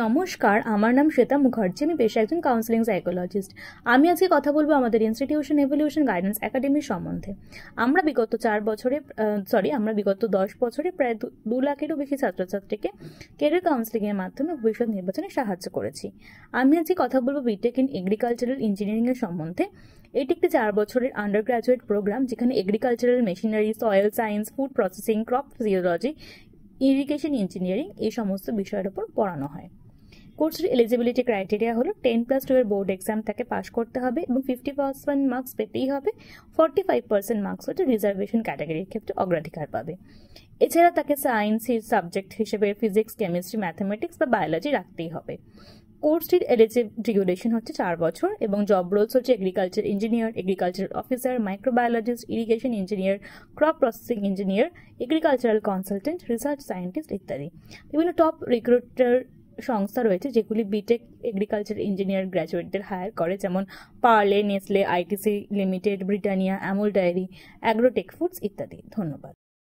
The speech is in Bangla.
নমস্কার, আমার নাম শ্বেতা মুখার্জি। আমি পেশায় একজন কাউন্সেলিং সাইকোলজিস্ট। আমি আজকে কথা বলবো আমাদের ইনস্টিটিউশন এভলিউশন গাইডেন্স একাডেমির সম্বন্ধে। আমরা বিগত 10 বছরে প্রায় 2 লাখেরও বেশি ছাত্রছাত্রীকে ক্যারিয়ার কাউন্সেলিংয়ের মাধ্যমে ভবিষ্যৎ নির্বাচনে সাহায্য করেছি। আমি আজকে কথা বলবো বিটেক ইন এগ্রিকালচারাল ইঞ্জিনিয়ারিংয়ের সম্বন্ধে। এটি একটি 4 বছরের আন্ডার গ্রাজুয়েট প্রোগ্রাম, যেখানে agricultural machinery, soil science, food processing, crop physiology, irrigation engineering এই সমস্ত বিষয়ের উপর পড়ানো হয়। কোর্সের এলিজিবিলিটি ক্রাইটেরিয়া হলো 10+2 এর বোর্ড এক্সাম তাকে পাশ করতে হবে এবং 50% মার্কস পেতেই হবে। 45% মার্কস হচ্ছে রিজার্ভেশন ক্যাটাগরির ক্ষেত্রে অগ্রাধিকার পাবে। এছাড়া তাকে সায়েন্সের সাবজেক্ট হিসেবে ফিজিক্স, কেমিস্ট্রি, ম্যাথামেটিক্স বা বায়োলজি রাখতেই হবে। কোর্সটির ডিউরেশন হচ্ছে 4 বছর এবং জব রোলস হচ্ছে agriculture engineer, agriculture officer, microbiologist, irrigation engineer, crop processing engineer, agricultural consultant, research scientist ইত্যাদি। বিভিন্ন টপ রিক্রুটার সংস্থা রয়েছে যেগুলি বিটেক এগ্রিকালচার ইঞ্জিনিয়ার গ্র্যাজুয়েটদের হায়ার করে, যেমন Parle, Nestle, ITC limited, Britannia, Amul dairy, agrotech foods ইত্যাদি। ধন্যবাদ।